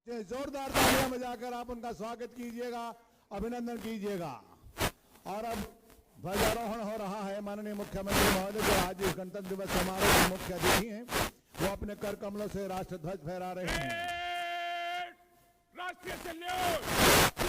जोरदार तालियां बजाकर आप उनका स्वागत कीजिएगा, अभिनंदन कीजिएगा। और अब ध्वजारोहण हो रहा है। माननीय मुख्यमंत्री महोदय जो आज इस गणतंत्र दिवस समारोह के मुख्य अतिथि हैं, वो अपने कर कमलों से राष्ट्र ध्वज फहरा रहे हैं। राष्ट्रीय सैल्यूट।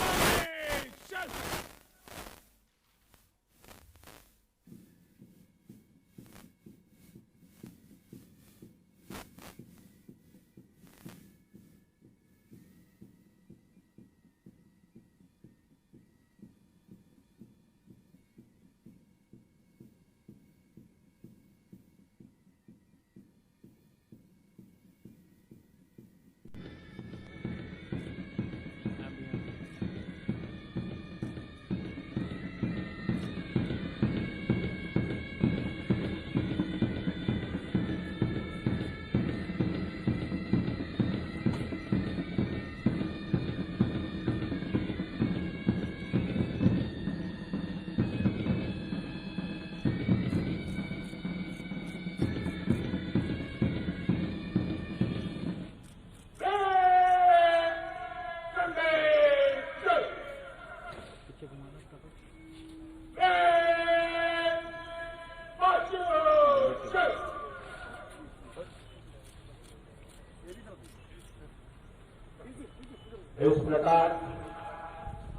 इस प्रकार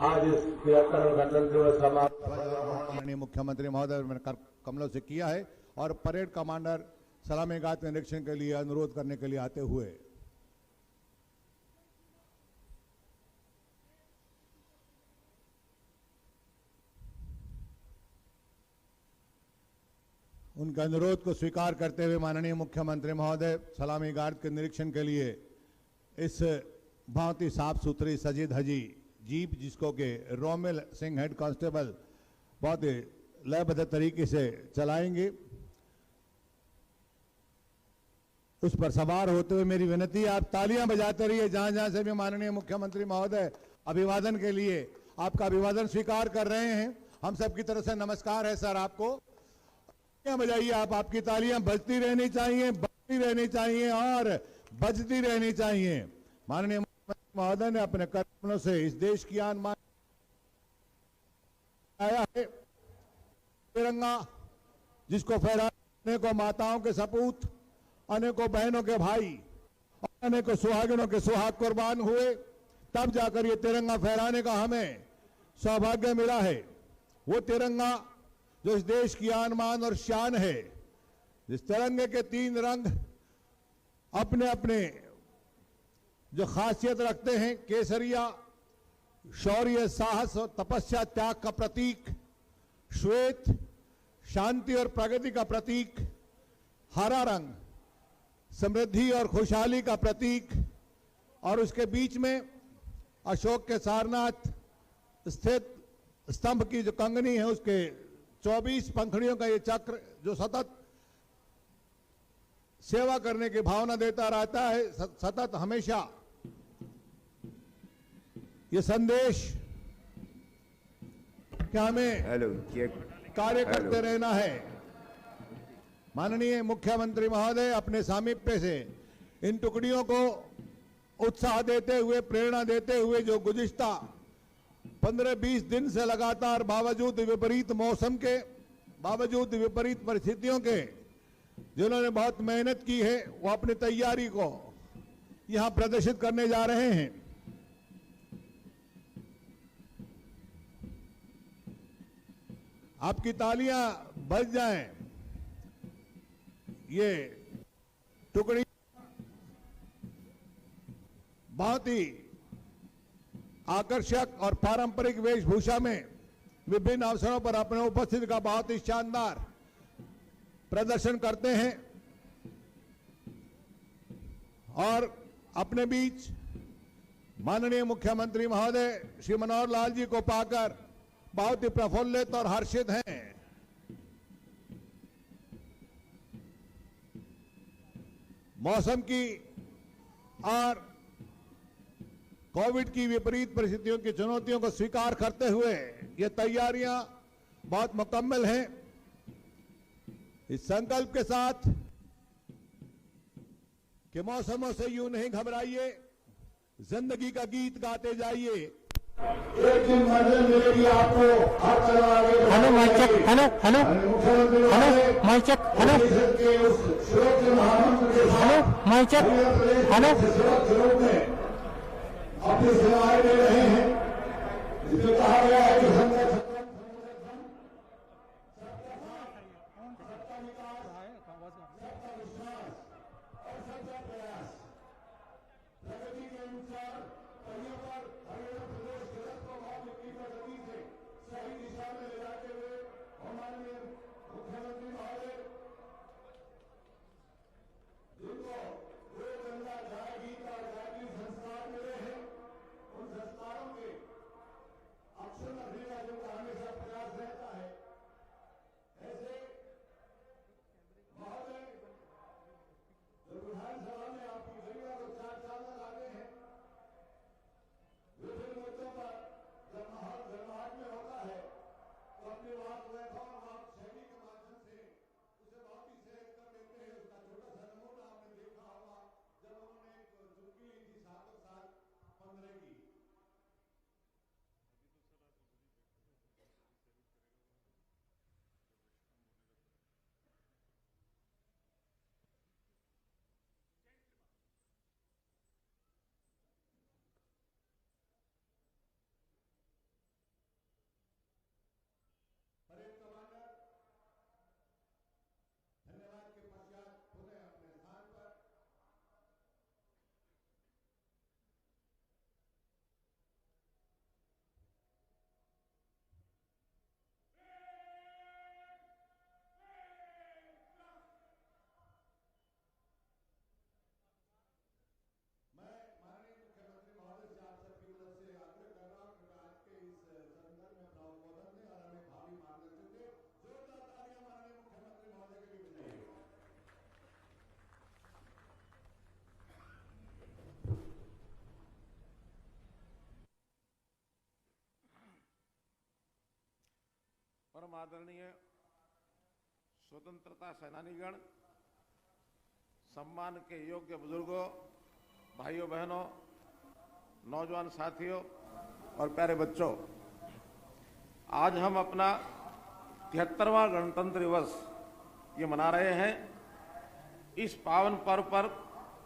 आज इस 73वें गणतंत्र दिवस समारोह माननीय मुख्यमंत्री महोदय ने कर कमलों से किया है और परेड कमांडर सलामी गाथ के निरीक्षण के लिए अनुरोध करने के लिए आते हुए उनके अनुरोध को स्वीकार करते हुए माननीय मुख्यमंत्री महोदय सलामी गार्ड के निरीक्षण के लिए इस बहुत ही साफ सुथरी सजी धजी जीप, जिसको के रोमिल सिंह हेड कांस्टेबल बहुत ही लयबद्ध तरीके से चलाएंगे, उस पर सवार होते हुए मेरी विनती है आप तालियां बजाते रहिए। जहां जहां से भी माननीय मुख्यमंत्री महोदय अभिवादन के लिए आपका अभिवादन स्वीकार कर रहे हैं, हम सबकी तरफ से नमस्कार है सर आपको। तालियां बजाइए आप, आपकी तालियां बजती रहनी चाहिए, बजती रहनी चाहिए और बजती रहनी चाहिए। माननीय महोदय ने अपने कर्मों से इस देश की आन मान आया है। तिरंगा जिसको फहराने को माताओं के सपूत, अनेकों बहनों के भाई और अनेकों सुहागिनों के सुहाग कुर्बान हुए, तब जाकर ये तिरंगा फहराने का हमें सौभाग्य मिला है। वो तिरंगा जो इस देश की आन मान और शान है, जिस तिरंगे के 3 रंग अपने अपने जो खासियत रखते हैं, केसरिया शौर्य, साहस और तपस्या, त्याग का प्रतीक, श्वेत शांति और प्रगति का प्रतीक, हरा रंग समृद्धि और खुशहाली का प्रतीक, और उसके बीच में अशोक के सारनाथ स्थित स्तंभ की जो कंगनी है, उसके 24 पंखुड़ियों का ये चक्र जो सतत सेवा करने की भावना देता रहता है, सतत हमेशा ये संदेश कि हमें कार्य करते रहना है। माननीय मुख्यमंत्री महोदय अपने सामीप्य से इन टुकड़ियों को उत्साह देते हुए, प्रेरणा देते हुए, जो गुज़िश्ता 15-20 दिन से लगातार बावजूद विपरीत मौसम के, बावजूद विपरीत परिस्थितियों के, जिन्होंने बहुत मेहनत की है, वो अपनी तैयारी को यहां प्रदर्शित करने जा रहे हैं। आपकी तालियां बज जाएं। ये टुकड़ी बहुत ही आकर्षक और पारंपरिक वेशभूषा में विभिन्न अवसरों पर अपने उपस्थिति का बहुत ही शानदार प्रदर्शन करते हैं और अपने बीच माननीय मुख्यमंत्री महोदय श्री मनोहर लाल जी को पाकर बहुत ही प्रफुल्लित और हर्षित हैं। मौसम की और कोविड की विपरीत परिस्थितियों की चुनौतियों को स्वीकार करते हुए ये तैयारियां बहुत मुकम्मल हैं। इस संकल्प के साथ कि मौसमों से यूं नहीं घबराइए, जिंदगी का गीत गाते जाइए। एक दिन मंजिल मिलेगी आपको, हाथ चला आगे hello mic check, hello hello मुख्यमंत्री हेलो माइक चेक, हेलो के उस सुरक्षा महामंत्र के साथ हेलो माइक चेक, हेलो सुरक्षा रूप में अपनी सेवाएं दे रहे हैं, जिसमें कहा गया है कि संघर्ष प्रगति के अनुसार पहियों पर हरियाणा प्रदेश के रथ को भावी की प्रगति से सही दिशा में ले जाते हुए हमारे मुख्यमंत्री महोदय जिनको दो गंगा गाय गीत और गायत्री संस्कार मिले हैं, उन संस्कारों के अक्षर रखने का जिनका हमेशा प्रयास रहता है, ऐसे महोदय जो विधानसभा में आपकी गरिमा को 4 साल लाते हैं, विभिन्न मुद्दों पर जब माहौल गर्माहट में होता है तो अपनी बात वैभव और बात शैली के माध्यम से उसे बहुत ही सहज कर देते हैं। उसका छोटा सा नमूना आपने देखा होगा जब उन्होंने एक चुटकी ली थी 7-7-15 की। परेड कमांडर धन्यवाद के पश्चात पुनः अपने स्थान पर। मैं माननीय मुख्यमंत्री महोदय से आप सबकी तरफ से आग्रह कर रहा हूं कि आज के इस संदर्भ में अपना उद्बोधन दें और हमें भावी मार्गदर्शन दें। जोरदार तालियां माननीय मुख्यमंत्री महोदय के लिए बजाइए। परम आदरणीय स्वतंत्रता सेनानीगण, सम्मान के योग्य बुजुर्गों, भाइयों बहनों, नौजवान साथियों और प्यारे बच्चों, आज हम अपना 73वां गणतंत्र दिवस ये मना रहे हैं। इस पावन पर्व पर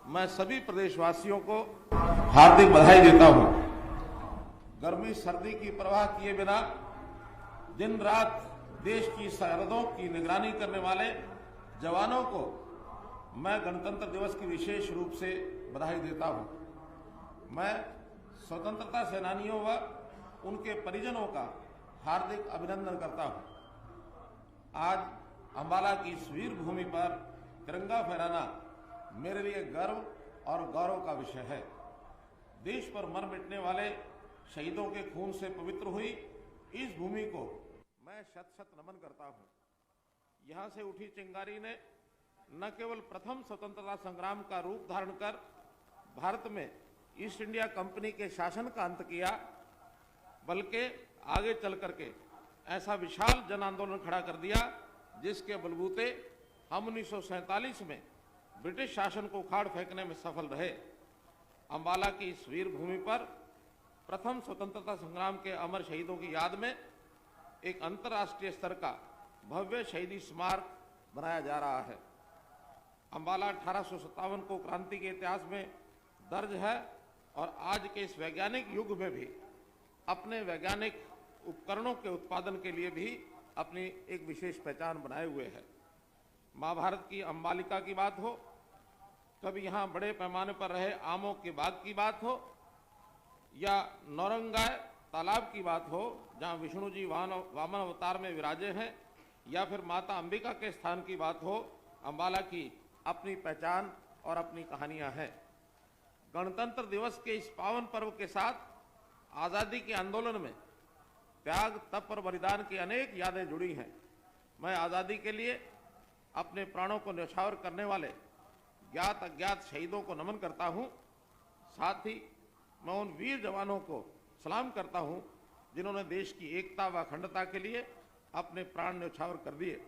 मैं सभी प्रदेशवासियों को हार्दिक बधाई देता हूं। गर्मी सर्दी की परवाह किए बिना दिन रात देश की सरहदों की निगरानी करने वाले जवानों को मैं गणतंत्र दिवस की विशेष रूप से बधाई देता हूं। मैं स्वतंत्रता सेनानियों व उनके परिजनों का हार्दिक अभिनंदन करता हूं। आज अंबाला की इस वीर भूमि पर तिरंगा फहराना मेरे लिए गर्व और गौरव का विषय है। देश पर मर मिटने वाले शहीदों के खून से पवित्र हुई इस भूमि को मैं शत शत नमन करता हूं। यहां से उठी चिंगारी ने न केवल प्रथम स्वतंत्रता संग्राम का रूप धारण कर भारत में ईस्ट इंडिया कंपनी के शासन का अंत किया, बल्कि आगे चल करके ऐसा विशाल जन आंदोलन खड़ा कर दिया जिसके बलबूते हम 1947 में ब्रिटिश शासन को उखाड़ फेंकने में सफल रहे। अंबाला की इस वीर भूमि पर प्रथम स्वतंत्रता संग्राम के अमर शहीदों की याद में एक अंतर्राष्ट्रीय स्तर का भव्य शहीदी स्मारक बनाया जा रहा है। अंबाला 1857 को क्रांति के इतिहास में दर्ज है और आज के इस वैज्ञानिक युग में भी अपने वैज्ञानिक उपकरणों के उत्पादन के लिए भी अपनी एक विशेष पहचान बनाए हुए है। महाभारत की अंबालिका की बात हो, कभी यहाँ बड़े पैमाने पर रहे आमों के बाग की बात हो, या नौरंगाय तालाब की बात हो जहाँ विष्णु जी वामन अवतार में विराजे हैं, या फिर माता अंबिका के स्थान की बात हो, अंबाला की अपनी पहचान और अपनी कहानियां हैं। गणतंत्र दिवस के इस पावन पर्व के साथ आज़ादी के आंदोलन में त्याग, तप और बलिदान की अनेक यादें जुड़ी हैं। मैं आज़ादी के लिए अपने प्राणों को न्यौछावर करने वाले ज्ञात अज्ञात शहीदों को नमन करता हूं। साथ ही मैं उन वीर जवानों को सलाम करता हूं जिन्होंने देश की एकता व अखंडता के लिए अपने प्राण न्यौछावर कर दिए।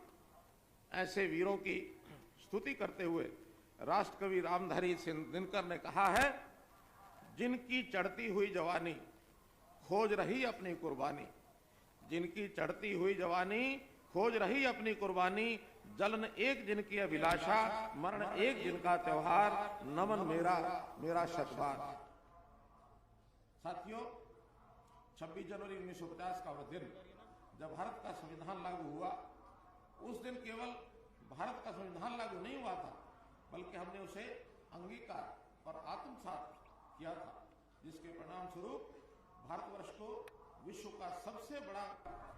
ऐसे वीरों की स्तुति करते हुए राष्ट्रकवि रामधारी सिंह दिनकर ने कहा है, जिनकी चढ़ती हुई जवानी खोज रही अपनी कुर्बानी, जिनकी चढ़ती हुई जवानी खोज रही अपनी कुर्बानी, जलन एक जिनकी अभिलाषा, मरण एक जिनका त्योहार, नमन मेरा मेरा शतबार। साथियों, 26 जनवरी 1950 का वह दिन जब भारत का संविधान लागू हुआ, उस दिन केवल भारत का संविधान लागू नहीं हुआ था, बल्कि हमने उसे अंगीकार और आत्मसात किया था, जिसके परिणाम स्वरूप भारतवर्ष को विश्व का सबसे बड़ा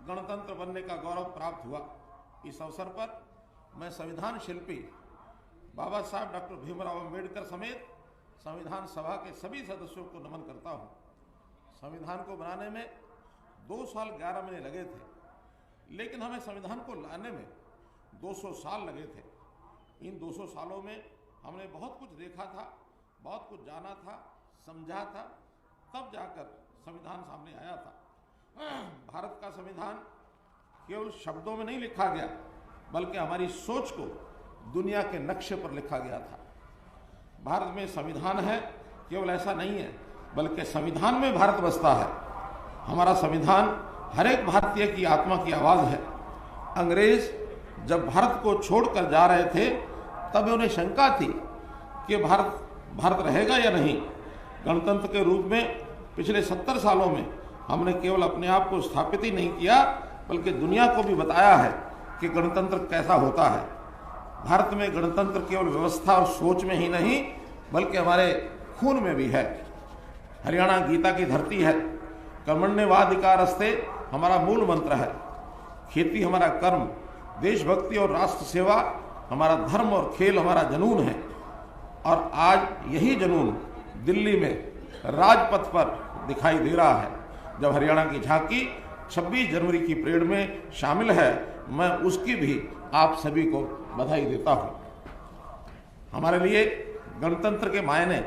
गणतंत्र बनने का गौरव प्राप्त हुआ। इस अवसर पर मैं संविधान शिल्पी बाबा साहब डॉक्टर भीमराव अंबेडकर समेत संविधान सभा के सभी सदस्यों को नमन करता हूं। संविधान को बनाने में 2 साल 11 महीने लगे थे, लेकिन हमें संविधान को लाने में 200 साल लगे थे। इन 200 सालों में हमने बहुत कुछ देखा था, बहुत कुछ जाना था, समझा था, तब जाकर संविधान सामने आया था। भारत का संविधान केवल शब्दों में नहीं लिखा गया, बल्कि हमारी सोच को दुनिया के नक्शे पर लिखा गया था। भारत में संविधान है, केवल ऐसा नहीं है, बल्कि संविधान में भारत बसता है। हमारा संविधान हर एक भारतीय की आत्मा की आवाज है। अंग्रेज जब भारत को छोड़कर जा रहे थे, तब उन्हें शंका थी कि भारत रहेगा या नहीं। गणतंत्र के रूप में पिछले 70 सालों में हमने केवल अपने आप को स्थापित ही नहीं किया, बल्कि दुनिया को भी बताया है कि गणतंत्र कैसा होता है। भारत में गणतंत्र केवल व्यवस्था और सोच में ही नहीं, बल्कि हमारे खून में भी है। हरियाणा गीता की धरती है। कर्मण्येवाधिकारस्ते हमारा मूल मंत्र है। खेती हमारा कर्म, देशभक्ति और राष्ट्र सेवा हमारा धर्म और खेल हमारा जनून है। और आज यही जनून दिल्ली में राजपथ पर दिखाई दे रहा है। जब हरियाणा की झांकी 26 जनवरी की परेड में शामिल है, मैं उसकी भी आप सभी को बधाई देता हूं। हमारे लिए गणतंत्र के मायने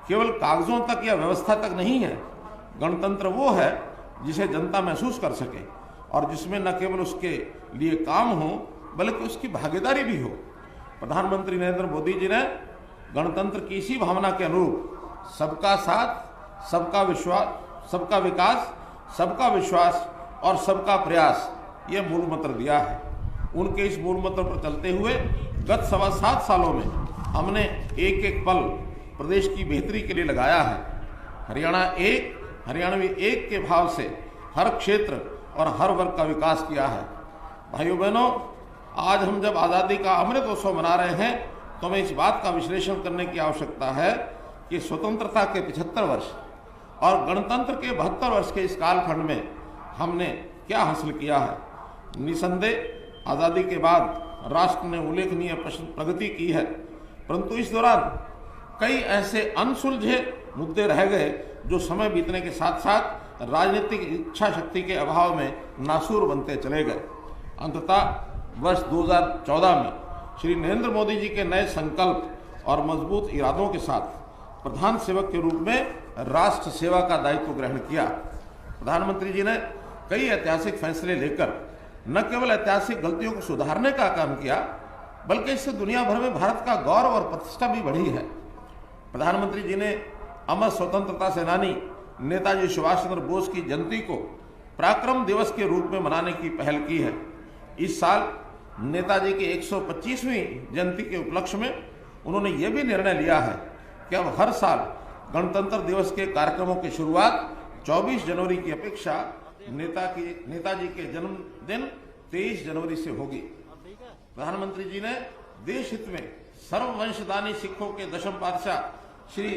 केवल कागजों तक या व्यवस्था तक नहीं है। गणतंत्र वो है जिसे जनता महसूस कर सके और जिसमें न केवल उसके लिए काम हो, बल्कि उसकी भागीदारी भी हो। प्रधानमंत्री नरेंद्र मोदी जी ने गणतंत्र की इसी भावना के अनुरूप सबका साथ, सबका विश्वास, सबका विकास, सबका विश्वास और सबका प्रयास, ये मूल मंत्र दिया है। उनके इस मूल मंत्र पर चलते हुए गत 7.25 सालों में हमने एक एक पल प्रदेश की बेहतरी के लिए लगाया है। हरियाणवी एक के भाव से हर क्षेत्र और हर वर्ग का विकास किया है। भाइयों बहनों, आज हम जब आज़ादी का अमृत उत्सव मना रहे हैं, तो हमें इस बात का विश्लेषण करने की आवश्यकता है कि स्वतंत्रता के 75 वर्ष और गणतंत्र के 72 वर्ष के इस कालखंड में हमने क्या हासिल किया है। निसंदेह आज़ादी के बाद राष्ट्र ने उल्लेखनीय प्रगति की है, परंतु इस दौरान कई ऐसे अनसुलझे मुद्दे रह गए जो समय बीतने के साथ साथ राजनीतिक इच्छा शक्ति के अभाव में नासूर बनते चले गए। अंततः वर्ष 2014 में श्री नरेंद्र मोदी जी के नए संकल्प और मजबूत इरादों के साथ प्रधान सेवक के रूप में राष्ट्र सेवा का दायित्व ग्रहण किया। प्रधानमंत्री जी ने कई ऐतिहासिक फैसले लेकर न केवल ऐतिहासिक गलतियों को सुधारने का काम किया, बल्कि इससे दुनिया भर में भारत का गौरव और प्रतिष्ठा भी बढ़ी है। प्रधानमंत्री जी ने अमर स्वतंत्रता सेनानी नेताजी सुभाष चंद्र बोस की जयंती को पराक्रम दिवस के रूप में मनाने की पहल की है। इस साल नेताजी की 125वीं जयंती के उपलक्ष्य में उन्होंने ये भी निर्णय लिया है कि अब हर साल गणतंत्र दिवस के कार्यक्रमों की शुरुआत 24 जनवरी की अपेक्षा नेताजी के जन्मदिन 23 जनवरी से होगी। प्रधानमंत्री जी ने देश हित में सर्ववंशदानी सिखों के 10वें पातशाह श्री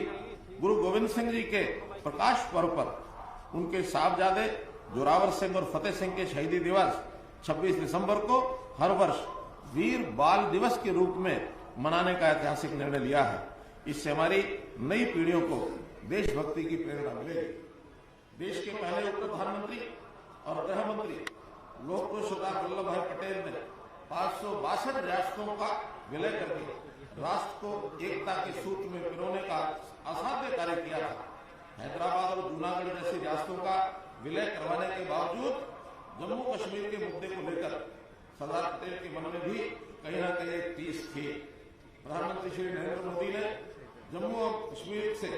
गुरु गोविंद सिंह जी के प्रकाश पर्व पर उनके साहबजादे जोरावर सिंह और फतेह सिंह के शहीदी दिवस 26 दिसंबर को हर वर्ष वीर बाल दिवस के रूप में मनाने का ऐतिहासिक निर्णय लिया है। इससे हमारी नई पीढ़ियों को देशभक्ति की प्रेरणा मिलेगी। देश के पहले उप प्रधानमंत्री और गृह मंत्री लोह पुरुष सरदार वल्लभ भाई पटेल ने 562 रियासतों का विलय करके राष्ट्र को एकता के सूत्र में पिरोने का असाध्य कार्य किया था। हैदराबाद और जूनागढ़ जैसी रियासतों का विलय करवाने के बावजूद जम्मू कश्मीर के मुद्दे को लेकर सरदार पटेल के मन में भी कहीं न कहीं एक टीस थी। प्रधानमंत्री श्री नरेंद्र मोदी ने जम्मू और कश्मीर से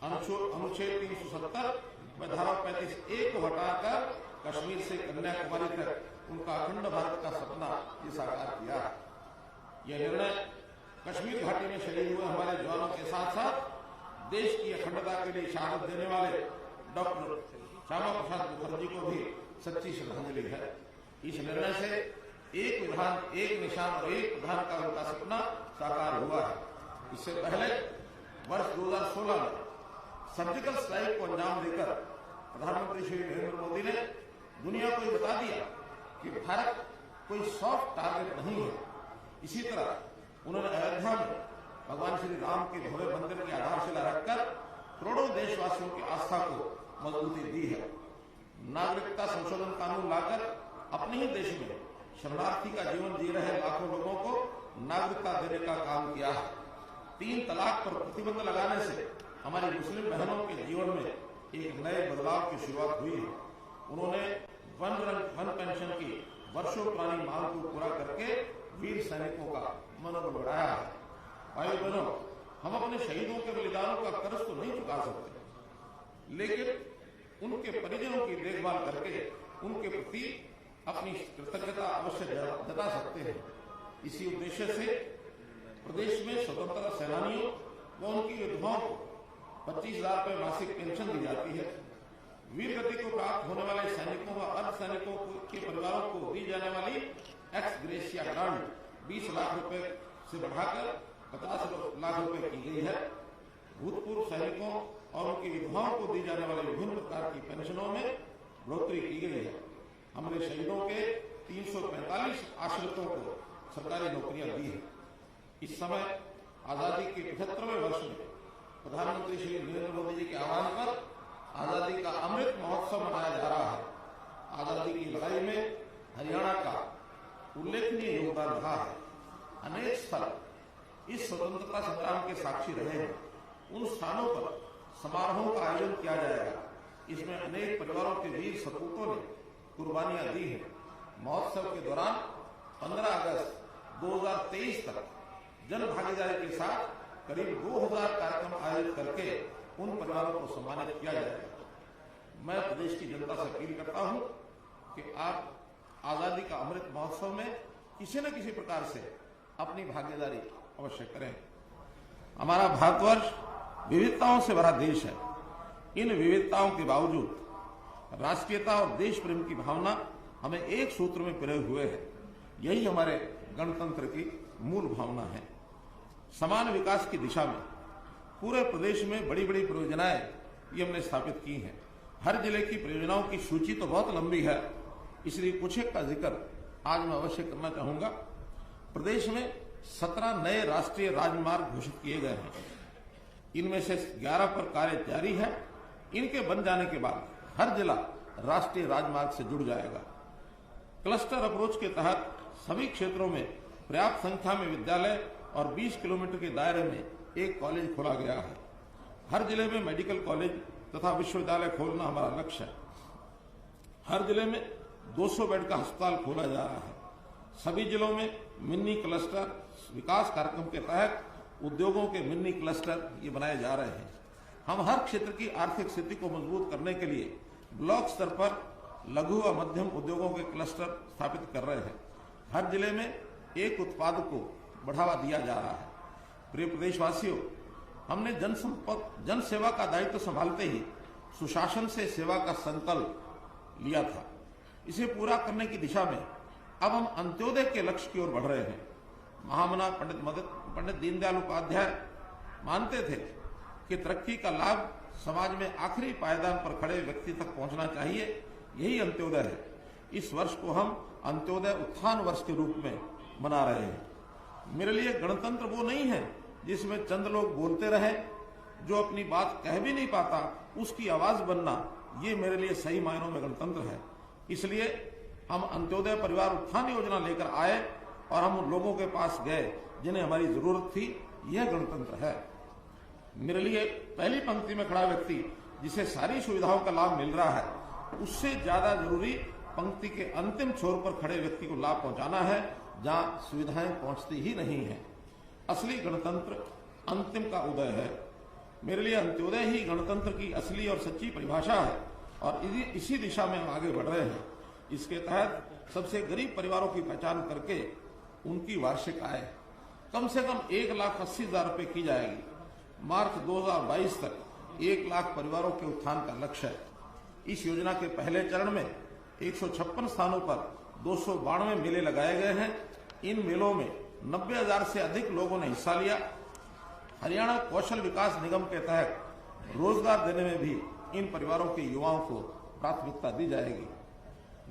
अनुच्छेद 370 में धारा 35A को हटाकर कश्मीर से कन्याकुमारी तक उनका अखंड भारत का सपना ये साकार किया। यह निर्णय कश्मीर घाटी में शहीद हुए हमारे जवानों के साथ साथ देश की अखंडता के लिए शहादत देने वाले डॉक्टर श्यामा प्रसाद मुखर्जी को भी सच्ची श्रद्धांजलि है। इस निर्णय से एक विधान, एक निशान और एक प्रधान का उनका सपना साकार हुआ है। इससे पहले वर्ष 2016 में सर्जिकल स्ट्राइक को अंजाम देकर प्रधानमंत्री श्री नरेंद्र मोदी ने दुनिया को बता दिया कि भारत कोई सॉफ्ट टारगेट नहीं है। इसी तरह उन्होंने अयोध्या में भगवान श्री राम के भव्य मंदिर की आधारशिला रखकर करोड़ों देशवासियों की आस्था को मजबूती दी है। नागरिकता संशोधन कानून लाकर अपने ही देश में शरणार्थी का जीवन जी रहे लाखों लोगों को नागरिकता देने का काम किया है। 3 तलाक पर प्रतिबंध लगाने से हमारी मुस्लिम बहनों के जीवन में एक नए बदलाव की शुरुआत हुई है। उन्होंने वन पेंशन की वर्षों पुरानी मांग को पूरा करके वीर सैनिकों का मनोबल बढ़ाया है। भाई बहनों, हम अपने शहीदों के बलिदानों का कर्ज तो नहीं चुका सकते, लेकिन उनके परिजनों की देखभाल करके उनके प्रति अपनी कृतज्ञता अवश्य जता सकते हैं। इसी उद्देश्य से प्रदेश में स्वतंत्रता सेनानियों व उनकी विधवाओं को 25,000 रुपये मासिक पेंशन दी जाती है। वीर गति को प्राप्त होने वाले सैनिकों व अर्ध सैनिकों के परिवारों को दी जाने वाली एक्स ग्रेशिया ग्रांट 20 लाख रुपए से बढ़ाकर 50 लाख रुपए की गई है। भूतपूर्व सैनिकों और उनकी विधवाओं को दी जाने वाली विभिन्न प्रकार की पेंशनों में बढ़ोतरी की गई है। हमने शहीदों के 345 आश्रितों को सरकारी नौकरियां दी है। इस समय आजादी के 75वें वर्ष में प्रधानमंत्री श्री नरेंद्र मोदी जी के आह्वान पर आजादी का अमृत महोत्सव मनाया जा रहा है। आजादी की लड़ाई में हरियाणा का उल्लेखनीय योगदान रहा है। अनेक स्थल इस स्वतंत्रता संग्राम के साक्षी रहे हैं। उन स्थानों पर समारोहों का आयोजन किया जाएगा। इसमें अनेक परिवारों के वीर सपूतों ने कुर्बानियां दी हैं। महोत्सव के दौरान 15 अगस्त 2023 तक जन भागीदारी के साथ करीब 2000 कार्यक्रम आयोजित करके उन परिवारों को सम्मानित किया जाएगा। मैं प्रदेश की जनता से अपील करता हूं कि आप आजादी का अमृत महोत्सव में किसी न किसी प्रकार से अपनी भागीदारी अवश्य करें। हमारा भारतवर्ष विविधताओं से भरा देश है। इन विविधताओं के बावजूद राष्ट्रीयता और देश प्रेम की भावना हमें एक सूत्र में पिरोए हुए है। यही हमारे गणतंत्र की मूल भावना है। समान विकास की दिशा में पूरे प्रदेश में बड़ी बड़ी परियोजनाएं ये हमने स्थापित की हैं। हर जिले की परियोजनाओं की सूची तो बहुत लंबी है, इसलिए कुछ एक का जिक्र आज मैं अवश्य करना चाहूंगा। प्रदेश में 17 नए राष्ट्रीय राजमार्ग घोषित किए गए हैं। इनमें से 11 पर कार्य जारी है। इनके बन जाने के बाद हर जिला राष्ट्रीय राजमार्ग से जुड़ जाएगा। क्लस्टर अप्रोच के तहत सभी क्षेत्रों में पर्याप्त संख्या में विद्यालय और 20 किलोमीटर के दायरे में एक कॉलेज खोला गया है। हर जिले में मेडिकल कॉलेज तथा विश्वविद्यालय खोलना हमारा लक्ष्य है। हर जिले में 200 बेड का अस्पताल खोला जा रहा है। सभी जिलों में मिनी क्लस्टर विकास कार्यक्रम के तहत उद्योगों के मिनी क्लस्टर ये बनाए जा रहे हैं। हम हर क्षेत्र की आर्थिक स्थिति को मजबूत करने के लिए ब्लॉक स्तर पर लघु व मध्यम उद्योगों के क्लस्टर स्थापित कर रहे हैं। हर जिले में एक उत्पाद को बढ़ावा दिया जा रहा है। प्रिय प्रदेशवासियों, हमने जन सेवा का दायित्व संभालते ही सुशासन से सेवा का संकल्प लिया था। इसे पूरा करने की दिशा में अब हम अंत्योदय के लक्ष्य की ओर बढ़ रहे हैं। महामना पंडित दीनदयाल उपाध्याय मानते थे कि तरक्की का लाभ समाज में आखिरी पायदान पर खड़े व्यक्ति तक पहुंचना चाहिए। यही अंत्योदय है। इस वर्ष को हम अंत्योदय उत्थान वर्ष के रूप में मना रहे हैं। मेरे लिए गणतंत्र वो नहीं है जिसमें चंद लोग बोलते रहे, जो अपनी बात कह भी नहीं पाता उसकी आवाज बनना, ये मेरे लिए सही मायनों में गणतंत्र है। इसलिए हम अंत्योदय परिवार उत्थान योजना लेकर आए और हम उन लोगों के पास गए जिन्हें हमारी जरूरत थी। यह गणतंत्र है। मेरे लिए पहली पंक्ति में खड़ा व्यक्ति जिसे सारी सुविधाओं का लाभ मिल रहा है, उससे ज्यादा जरूरी पंक्ति के अंतिम छोर पर खड़े व्यक्ति को लाभ पहुंचाना है, जहां सुविधाएं पहुंचती ही नहीं है। असली गणतंत्र अंतिम का उदय है। मेरे लिए अंत्योदय ही गणतंत्र की असली और सच्ची परिभाषा है और इसी दिशा में हम आगे बढ़ रहे हैं। इसके तहत सबसे गरीब परिवारों की पहचान करके उनकी वार्षिक आय कम से कम 1,80,000 रुपये की जाएगी। मार्च 2022 तक 1 लाख परिवारों के उत्थान का लक्ष्य है। इस योजना के पहले चरण में 156 स्थानों पर 292 मेले लगाए गए हैं। इन मेलों में 90,000 से अधिक लोगों ने हिस्सा लिया। हरियाणा कौशल विकास निगम के तहत रोजगार देने में भी इन परिवारों के युवाओं को प्राथमिकता दी जाएगी।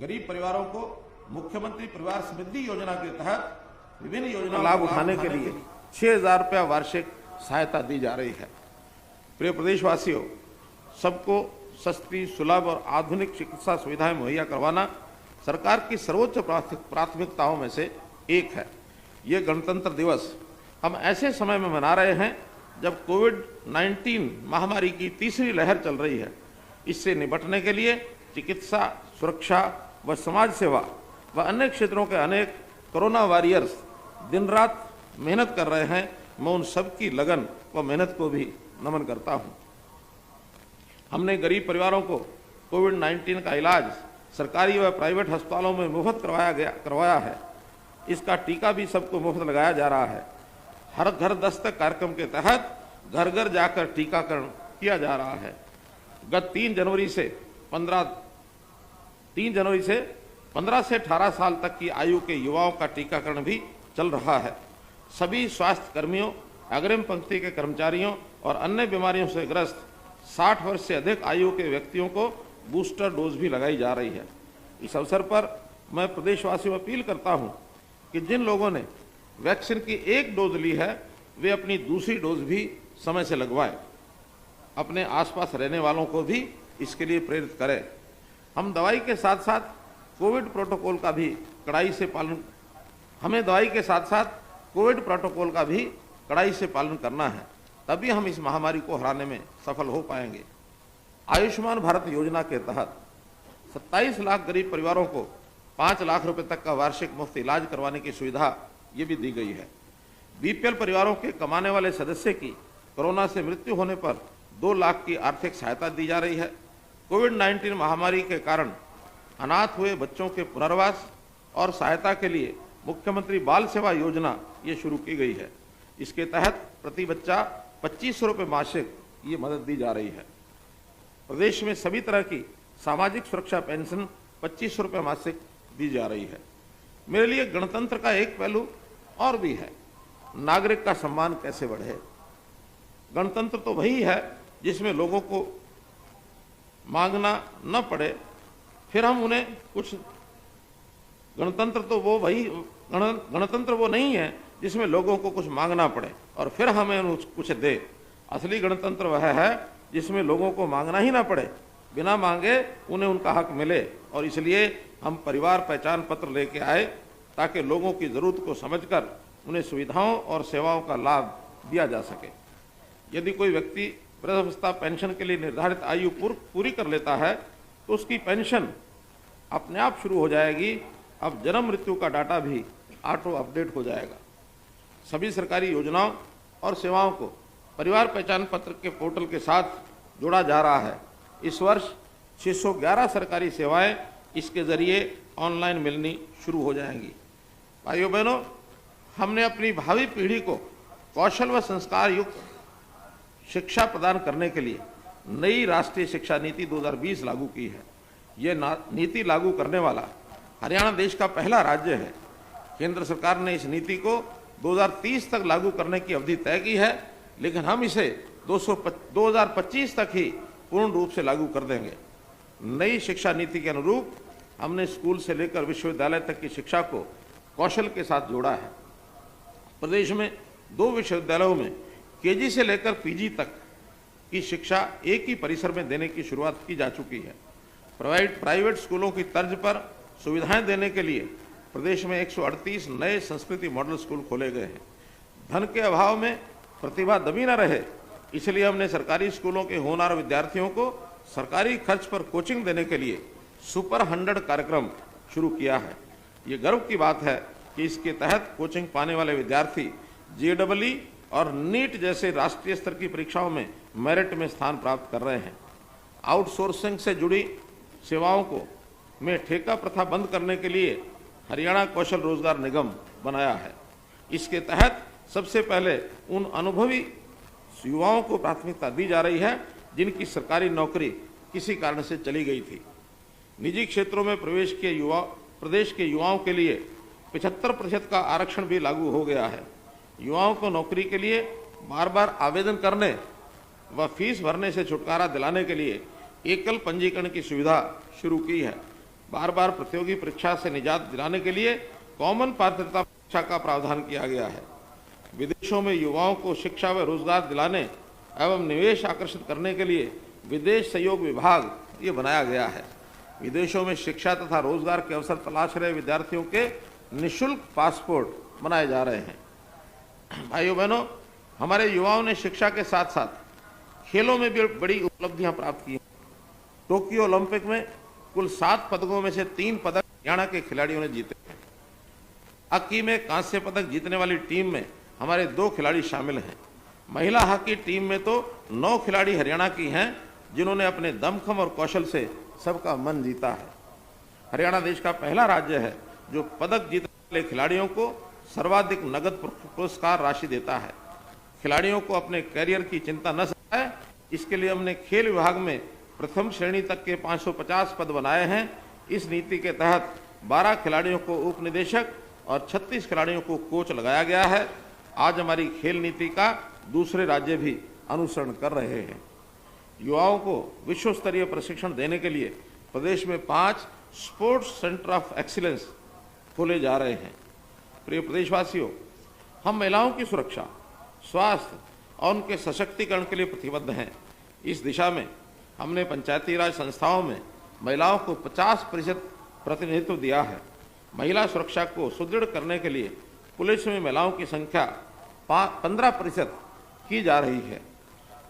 गरीब परिवारों को मुख्यमंत्री परिवार समृद्धि योजना के तहत विभिन्न योजनाओं का लाभ उठाने के लिए 6,000 रुपया वार्षिक सहायता दी जा रही है। प्रिय प्रदेशवासियों, सबको सस्ती, सुलभ और आधुनिक चिकित्सा सुविधाएं मुहैया करवाना सरकार की सर्वोच्च प्राथमिकताओं में से एक है। ये गणतंत्र दिवस हम ऐसे समय में मना रहे हैं जब कोविड-19 महामारी की तीसरी लहर चल रही है। इससे निपटने के लिए चिकित्सा, सुरक्षा व समाज सेवा व अन्य क्षेत्रों के अनेक कोरोना वॉरियर्स दिन रात मेहनत कर रहे हैं। मैं उन सबकी लगन व मेहनत को भी नमन करता हूं। हमने गरीब परिवारों को कोविड-19 का इलाज सरकारी व प्राइवेट अस्पतालों में मुफ्त करवाया है। इसका टीका भी सबको मुफ्त लगाया जा रहा है। हर घर दस्तक कार्यक्रम के तहत घर घर जाकर टीकाकरण किया जा रहा है। गत 3 जनवरी से 15 से 18 साल तक की आयु के युवाओं का टीकाकरण भी चल रहा है। सभी स्वास्थ्य कर्मियों, अग्रिम पंक्ति के कर्मचारियों और अन्य बीमारियों से ग्रस्त 60 वर्ष से अधिक आयु के व्यक्तियों को बूस्टर डोज भी लगाई जा रही है। इस अवसर पर मैं प्रदेशवासियों को अपील करता हूं कि जिन लोगों ने वैक्सीन की 1 डोज ली है वे अपनी दूसरी डोज भी समय से लगवाएं। अपने आसपास रहने वालों को भी इसके लिए प्रेरित करें। हम दवाई के साथ साथ कोविड प्रोटोकॉल का भी कड़ाई से पालन करना है। तभी हम इस महामारी को हराने में सफल हो पाएंगे। आयुष्मान भारत योजना के तहत 27 लाख गरीब परिवारों को 5 लाख रुपए तक का वार्षिक मुफ्त इलाज करवाने की सुविधा ये भी दी गई है। बीपीएल परिवारों के कमाने वाले सदस्य की कोरोना से मृत्यु होने पर 2 लाख की आर्थिक सहायता दी जा रही है। कोविड-19 महामारी के कारण अनाथ हुए बच्चों के पुनर्वास और सहायता के लिए मुख्यमंत्री बाल सेवा योजना ये शुरू की गई है। इसके तहत प्रति बच्चा 2500 रुपये मासिक ये मदद दी जा रही है। प्रदेश में सभी तरह की सामाजिक सुरक्षा पेंशन 2500 रुपये मासिक दी जा रही है। मेरे लिए गणतंत्र का एक पहलू और भी है, नागरिक का सम्मान कैसे बढ़े। गणतंत्र तो वही है जिसमें लोगों को मांगना न पड़े, फिर हम उन्हें कुछ गणतंत्र वो नहीं है जिसमें लोगों को कुछ मांगना पड़े और फिर हमें कुछ दे। असली गणतंत्र वह है जिसमें लोगों को मांगना ही ना पड़े, बिना मांगे उन्हें उनका हक मिले। और इसलिए हम परिवार पहचान पत्र लेके आए ताकि लोगों की जरूरत को समझकर उन्हें सुविधाओं और सेवाओं का लाभ दिया जा सके। यदि कोई व्यक्ति वृद्धावस्था पेंशन के लिए निर्धारित आयु पूरी कर लेता है तो उसकी पेंशन अपने आप शुरू हो जाएगी। अब जन्म मृत्यु का डाटा भी ऑटो अपडेट हो जाएगा। सभी सरकारी योजनाओं और सेवाओं को परिवार पहचान पत्र के पोर्टल के साथ जोड़ा जा रहा है। इस वर्ष 611 सरकारी सेवाएं इसके जरिए ऑनलाइन मिलनी शुरू हो जाएंगी। भाइयों बहनों, हमने अपनी भावी पीढ़ी को कौशल व संस्कार युक्त शिक्षा प्रदान करने के लिए नई राष्ट्रीय शिक्षा नीति 2020 लागू की है। ये नीति लागू करने वाला हरियाणा देश का पहला राज्य है। केंद्र सरकार ने इस नीति को 2030 तक लागू करने की अवधि तय की है, लेकिन हम इसे 2025 तक ही पूर्ण रूप से लागू कर देंगे। नई शिक्षा नीति के अनुरूप हमने स्कूल से लेकर विश्वविद्यालय तक की शिक्षा को कौशल के साथ जोड़ा है। प्रदेश में 2 विश्वविद्यालयों में केजी से लेकर पीजी तक की शिक्षा एक ही परिसर में देने की शुरुआत की जा चुकी है। प्राइवेट स्कूलों की तर्ज पर सुविधाएं देने के लिए प्रदेश में 138 नए संस्कृति मॉडल स्कूल खोले गए हैं। धन के अभाव में प्रतिभा दबी न रहे, इसलिए हमने सरकारी स्कूलों के होनहार विद्यार्थियों को सरकारी खर्च पर कोचिंग देने के लिए सुपर 100 कार्यक्रम शुरू किया है। ये गर्व की बात है कि इसके तहत कोचिंग पाने वाले विद्यार्थी JEE और नीट जैसे राष्ट्रीय स्तर की परीक्षाओं में मेरिट में स्थान प्राप्त कर रहे हैं। आउटसोर्सिंग से जुड़ी सेवाओं को में ठेका प्रथा बंद करने के लिए हरियाणा कौशल रोजगार निगम बनाया है। इसके तहत सबसे पहले उन अनुभवी युवाओं को प्राथमिकता दी जा रही है जिनकी सरकारी नौकरी किसी कारण से चली गई थी। निजी क्षेत्रों में प्रदेश के युवाओं के लिए 75% का आरक्षण भी लागू हो गया है। युवाओं को नौकरी के लिए बार बार आवेदन करने व फीस भरने से छुटकारा दिलाने के लिए एकल पंजीकरण की सुविधा शुरू की है। बार बार प्रतियोगी परीक्षा से निजात दिलाने के लिए कॉमन पात्रता परीक्षा का प्रावधान किया गया है। विदेशों में युवाओं को शिक्षा व रोजगार दिलाने एवं निवेश आकर्षित करने के लिए विदेश सहयोग विभाग ये बनाया गया है। विदेशों में शिक्षा तथा रोजगार के अवसर तलाश रहे विद्यार्थियों के निःशुल्क पासपोर्ट बनाए जा रहे हैं। भाइयों बहनों, हमारे युवाओं ने शिक्षा के साथ साथ खेलों में भी बड़ी उपलब्धियां प्राप्त की। टोक्यो ओलंपिक में कुल 7 पदकों में से 3 पदक हरियाणा के खिलाड़ियों ने जीते हैं। हॉकी में कांस्य पदक जीतने वाली टीम में हमारे 2 खिलाड़ी शामिल हैं। महिला हॉकी टीम में तो 9 खिलाड़ी हरियाणा की हैं जिन्होंने अपने दमखम और कौशल से सबका मन जीता है। हरियाणा देश का पहला राज्य है जो पदक जीतने वाले खिलाड़ियों को सर्वाधिक नगद पुरस्कार राशि देता है। खिलाड़ियों को अपने करियर की चिंता न सताए, इसके लिए हमने खेल विभाग में प्रथम श्रेणी तक के 550 पद बनाए हैं। इस नीति के तहत 12 खिलाड़ियों को उप निदेशक और 36 खिलाड़ियों को कोच लगाया गया है। आज हमारी खेल नीति का दूसरे राज्य भी अनुसरण कर रहे हैं। युवाओं को विश्व स्तरीय प्रशिक्षण देने के लिए प्रदेश में 5 स्पोर्ट्स सेंटर ऑफ एक्सीलेंस खोले जा रहे हैं। प्रिय प्रदेशवासियों, हम महिलाओं की सुरक्षा, स्वास्थ्य और उनके सशक्तिकरण के लिए प्रतिबद्ध हैं। इस दिशा में हमने पंचायती राज संस्थाओं में महिलाओं को 50% प्रतिनिधित्व दिया है। महिला सुरक्षा को सुदृढ़ करने के लिए पुलिस में महिलाओं की संख्या 15% की जा रही है।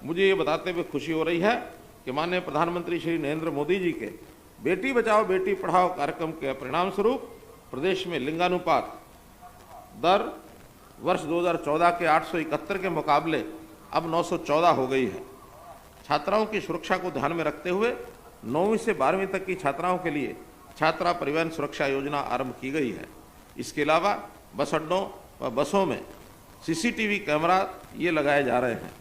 मुझे ये बताते हुए खुशी हो रही है कि माननीय प्रधानमंत्री श्री नरेंद्र मोदी जी के बेटी बचाओ बेटी पढ़ाओ कार्यक्रम के परिणाम स्वरूप प्रदेश में लिंगानुपात दर वर्ष 2014 के 871 के मुकाबले अब 914 हो गई है। छात्राओं की सुरक्षा को ध्यान में रखते हुए 9वीं से 12वीं तक की छात्राओं के लिए छात्रा परिवहन सुरक्षा योजना आरंभ की गई है। इसके अलावा बस अड्डों व बसों में सीसीटीवी कैमरा ये लगाए जा रहे हैं।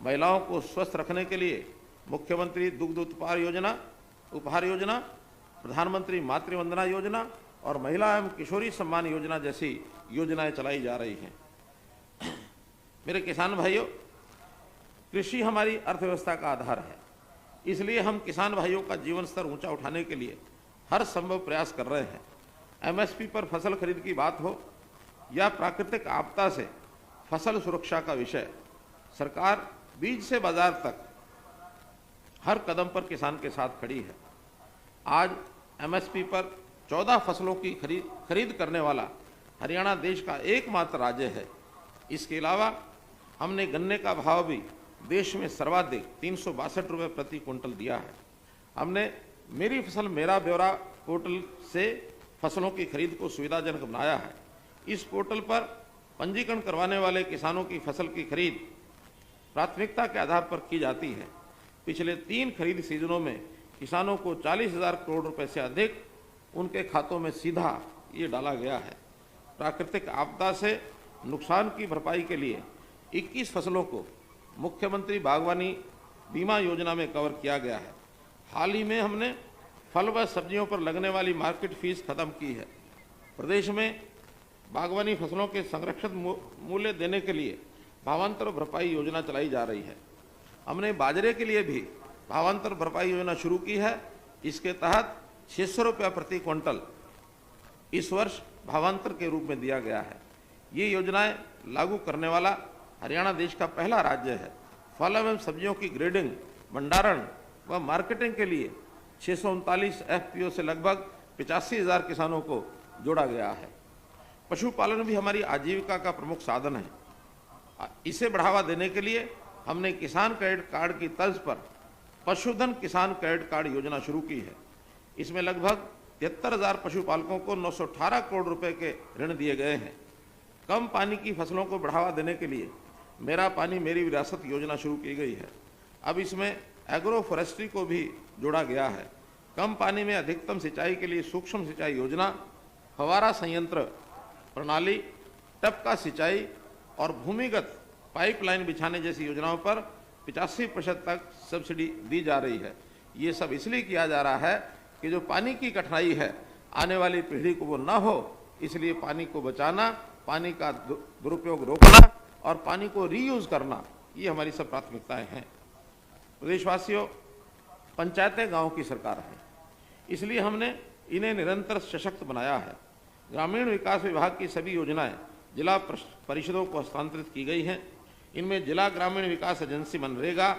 महिलाओं को स्वस्थ रखने के लिए मुख्यमंत्री दुग्ध उपहार योजना, प्रधानमंत्री मातृवंदना योजना और महिला एवं किशोरी सम्मान योजना जैसी योजनाएं चलाई जा रही हैं। मेरे किसान भाइयों, कृषि हमारी अर्थव्यवस्था का आधार है, इसलिए हम किसान भाइयों का जीवन स्तर ऊंचा उठाने के लिए हर संभव प्रयास कर रहे हैं। एमएसपी पर फसल खरीद की बात हो या प्राकृतिक आपदा से फसल सुरक्षा का विषय, सरकार बीज से बाजार तक हर कदम पर किसान के साथ खड़ी है। आज एमएसपी पर 14 फसलों की खरीद करने वाला हरियाणा देश का एकमात्र राज्य है। इसके अलावा हमने गन्ने का भाव भी देश में सर्वाधिक 362 रुपये प्रति क्विंटल दिया है। हमने मेरी फसल मेरा ब्यौरा पोर्टल से फसलों की खरीद को सुविधाजनक बनाया है। इस पोर्टल पर पंजीकरण करवाने वाले किसानों की फसल की खरीद प्राथमिकता के आधार पर की जाती है। पिछले 3 खरीद सीजनों में किसानों को 40,000 करोड़ रुपए से अधिक उनके खातों में सीधा ये डाला गया है। प्राकृतिक आपदा से नुकसान की भरपाई के लिए 21 फसलों को मुख्यमंत्री बागवानी बीमा योजना में कवर किया गया है। हाल ही में हमने फल व सब्जियों पर लगने वाली मार्केट फीस खत्म की है। प्रदेश में बागवानी फसलों के संरक्षित मूल्य देने के लिए भावांतर भरपाई योजना चलाई जा रही है। हमने बाजरे के लिए भी भावांतर भरपाई योजना शुरू की है। इसके तहत 600 रुपये प्रति क्विंटल इस वर्ष भावांतर के रूप में दिया गया है। ये योजनाएं लागू करने वाला हरियाणा देश का पहला राज्य है। फल एवं सब्जियों की ग्रेडिंग, भंडारण व मार्केटिंग के लिए 639 एफपीओ से लगभग 85,000 किसानों को जोड़ा गया है। पशुपालन भी हमारी आजीविका का प्रमुख साधन है। इसे बढ़ावा देने के लिए हमने किसान क्रेडिट कार्ड की तर्ज पर पशुधन किसान क्रेडिट कार्ड योजना शुरू की है। इसमें लगभग 73,000 पशुपालकों को 918 करोड़ रुपए के ऋण दिए गए हैं। कम पानी की फसलों को बढ़ावा देने के लिए मेरा पानी मेरी विरासत योजना शुरू की गई है। अब इसमें एग्रो फॉरेस्ट्री को भी जोड़ा गया है। कम पानी में अधिकतम सिंचाई के लिए सूक्ष्म सिंचाई योजना, फव्वारा संयंत्र प्रणाली, टपका सिंचाई और भूमिगत पाइपलाइन बिछाने जैसी योजनाओं पर 85% तक सब्सिडी दी जा रही है। ये सब इसलिए किया जा रहा है कि जो पानी की कठिनाई है आने वाली पीढ़ी को वो ना हो, इसलिए पानी को बचाना, पानी का दुरुपयोग रोकना और पानी को रीयूज करना, ये हमारी सब प्राथमिकताएं हैं। प्रदेशवासियों, पंचायतें गांव की सरकार है, इसलिए हमने इन्हें निरंतर सशक्त बनाया है। ग्रामीण विकास विभाग की सभी योजनाएं जिला परिषदों को हस्तांतरित की गई हैं। इनमें जिला ग्रामीण विकास एजेंसी मनरेगा,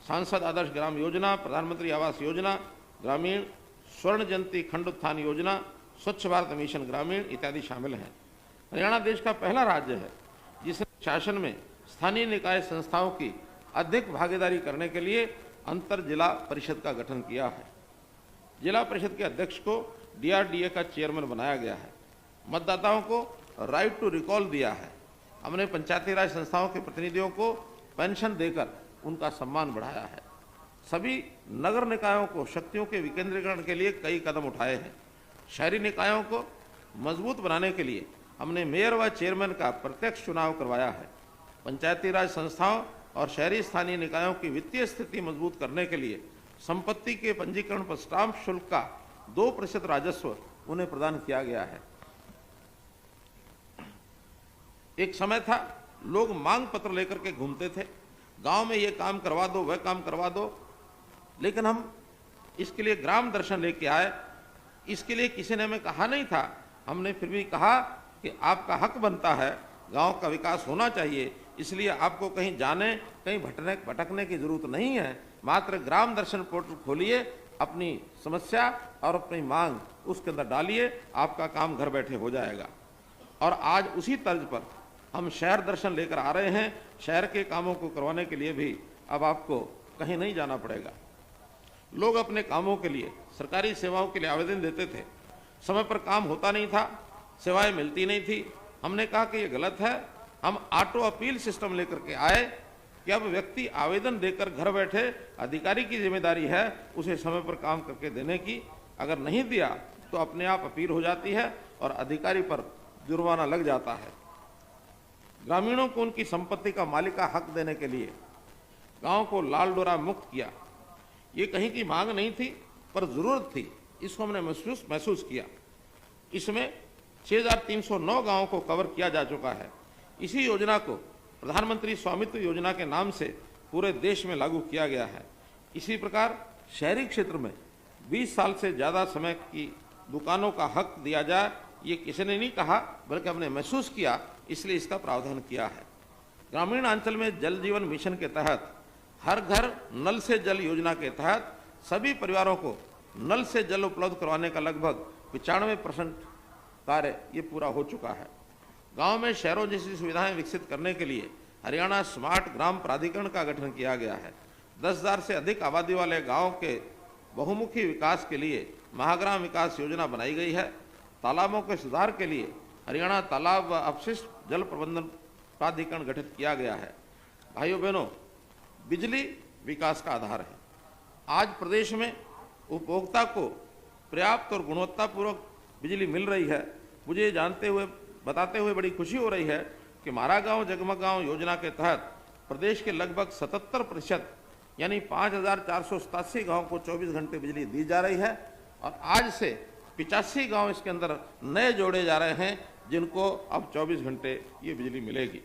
सांसद आदर्श ग्राम योजना, प्रधानमंत्री आवास योजना, ग्रामीण स्वर्ण जयंती खंड उत्थान योजना, स्वच्छ भारत मिशन ग्रामीण इत्यादि शामिल हैं। हरियाणा देश का पहला राज्य है जिसने शासन में स्थानीय निकाय संस्थाओं की अधिक भागीदारी करने के लिए अंतर जिला परिषद का गठन किया है। जिला परिषद के अध्यक्ष को DRDA का चेयरमैन बनाया गया है। मतदाताओं को राइट टू रिकॉल दिया है। हमने पंचायती राज संस्थाओं के प्रतिनिधियों को पेंशन देकर उनका सम्मान बढ़ाया है। सभी नगर निकायों को शक्तियों के विकेंद्रीकरण के लिए कई कदम उठाए हैं। शहरी निकायों को मजबूत बनाने के लिए हमने मेयर व चेयरमैन का प्रत्यक्ष चुनाव करवाया है। पंचायती राज संस्थाओं और शहरी स्थानीय निकायों की वित्तीय स्थिति मजबूत करने के लिए संपत्ति के पंजीकरण पर स्टाम्प शुल्क का 2% राजस्व उन्हें प्रदान किया गया है। एक समय था लोग मांग पत्र लेकर के घूमते थे, गांव में ये काम करवा दो, वह काम करवा दो, लेकिन हम इसके लिए ग्राम दर्शन लेके आए। इसके लिए किसी ने हमें कहा नहीं था, हमने फिर भी कहा कि आपका हक बनता है, गांव का विकास होना चाहिए, इसलिए आपको कहीं जाने, कहीं भटकने की जरूरत नहीं है। मात्र ग्राम दर्शन पोर्टल खोलिए, अपनी समस्या और अपनी मांग उसके अंदर डालिए, आपका काम घर बैठे हो जाएगा। और आज उसी तर्ज पर हम शहर दर्शन लेकर आ रहे हैं। शहर के कामों को करवाने के लिए भी अब आपको कहीं नहीं जाना पड़ेगा। लोग अपने कामों के लिए, सरकारी सेवाओं के लिए आवेदन देते थे, समय पर काम होता नहीं था, सेवाएं मिलती नहीं थी। हमने कहा कि ये गलत है। हम ऑटो अपील सिस्टम लेकर के आए कि अब व्यक्ति आवेदन देकर घर बैठे, अधिकारी की जिम्मेदारी है उसे समय पर काम करके देने की। अगर नहीं दिया तो अपने आप अपील हो जाती है और अधिकारी पर जुर्माना लग जाता है। ग्रामीणों को उनकी संपत्ति का मालिका हक देने के लिए गांव को लाल डोरा मुक्त किया। ये कहीं की मांग नहीं थी, पर जरूरत थी, इसको हमने महसूस किया। इसमें 6309 गांवों को कवर किया जा चुका है। इसी योजना को प्रधानमंत्री स्वामित्व योजना के नाम से पूरे देश में लागू किया गया है। इसी प्रकार शहरी क्षेत्र में 20 साल से ज्यादा समय की दुकानों का हक दिया जाए, ये किसी ने नहीं कहा, बल्कि हमने महसूस किया, इसलिए इसका प्रावधान किया है। ग्रामीण अंचल में जल जीवन मिशन के तहत हर घर नल से जल योजना के तहत सभी परिवारों को नल से जल उपलब्ध करवाने का लगभग 95% कार्य ये पूरा हो चुका है। गांव में शहरों जैसी सुविधाएं विकसित करने के लिए हरियाणा स्मार्ट ग्राम प्राधिकरण का गठन किया गया है। 10,000 से अधिक आबादी वाले गांव के बहुमुखी विकास के लिए महाग्राम विकास योजना बनाई गई है। तालाबों के सुधार के लिए हरियाणा तालाब व अपशिष्ट जल प्रबंधन प्राधिकरण गठित किया गया है। भाइयों बहनों, बिजली विकास का आधार है। आज प्रदेश में उपभोक्ता को पर्याप्त और गुणवत्तापूर्वक बिजली मिल रही है। मुझे बताते हुए बड़ी खुशी हो रही है कि मारा गांव जगमग गांव योजना के तहत प्रदेश के लगभग 77% यानी 5,487 गांव को 24 घंटे बिजली दी जा रही है और आज से 85 गांव इसके अंदर नए जोड़े जा रहे हैं जिनको अब 24 घंटे ये बिजली मिलेगी।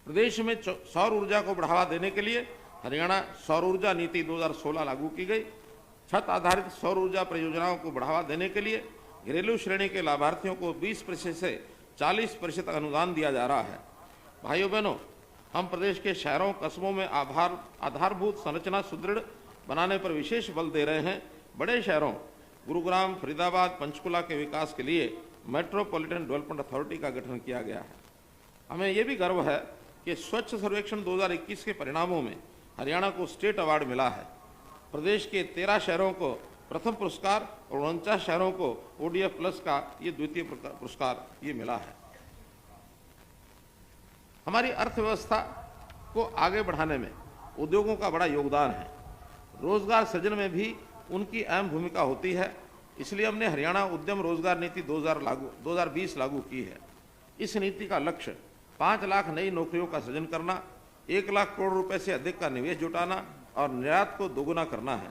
प्रदेश में सौर ऊर्जा को बढ़ावा देने के लिए हरियाणा सौर ऊर्जा नीति 2016 लागू की गई। छत आधारित सौर ऊर्जा परियोजनाओं को बढ़ावा देने के लिए घरेलू श्रेणी के लाभार्थियों को 20% से 40% अनुदान दिया जा रहा है। भाइयों बहनों, हम प्रदेश के शहरों कस्बों में आधारभूत संरचना सुदृढ़ बनाने पर विशेष बल दे रहे हैं। बड़े शहरों गुरुग्राम, फरीदाबाद, पंचकुला के विकास के लिए मेट्रोपॉलिटन डेवलपमेंट अथॉरिटी का गठन किया गया है। हमें यह भी गर्व है कि स्वच्छ सर्वेक्षण 2021 के परिणामों में हरियाणा को स्टेट अवार्ड मिला है। प्रदेश के 13 शहरों को प्रथम पुरस्कार और 49 शहरों को ODF+ का ये द्वितीय पुरस्कार ये मिला है। हमारी अर्थव्यवस्था को आगे बढ़ाने में उद्योगों का बड़ा योगदान है। रोजगार सृजन में भी उनकी अहम भूमिका होती है। इसलिए हमने हरियाणा उद्यम रोजगार नीति 2020 लागू की है। इस नीति का लक्ष्य 5 लाख नई नौकरियों का सृजन करना, 1 लाख करोड़ रुपए से अधिक का निवेश जुटाना और निर्यात को दोगुना करना है।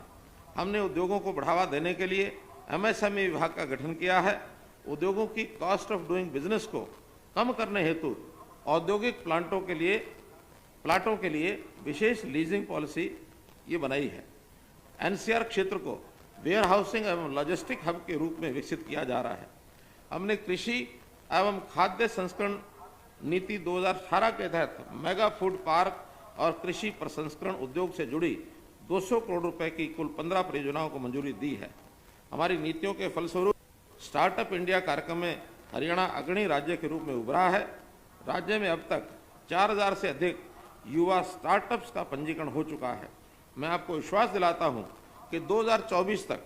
हमने उद्योगों को बढ़ावा देने के लिए MSME विभाग का गठन किया है। उद्योगों की कॉस्ट ऑफ डूइंग बिजनेस को कम करने हेतु औद्योगिक प्लाटों के लिए विशेष लीजिंग पॉलिसी ये बनाई है। NCR क्षेत्र को वेयर हाउसिंग एवं लॉजिस्टिक हब के रूप में विकसित किया जा रहा है। हमने कृषि एवं खाद्य संस्करण नीति 2018 के तहत मेगा फूड पार्क और कृषि प्रसंस्करण उद्योग से जुड़ी 200 करोड़ रुपए की कुल 15 परियोजनाओं को मंजूरी दी है। हमारी नीतियों के फलस्वरूप स्टार्टअप इंडिया कार्यक्रम में हरियाणा अग्रणी राज्य के रूप में उभरा है। राज्य में अब तक 4000 से अधिक युवा स्टार्टअप्स का पंजीकरण हो चुका है। मैं आपको विश्वास दिलाता हूं कि 2024 तक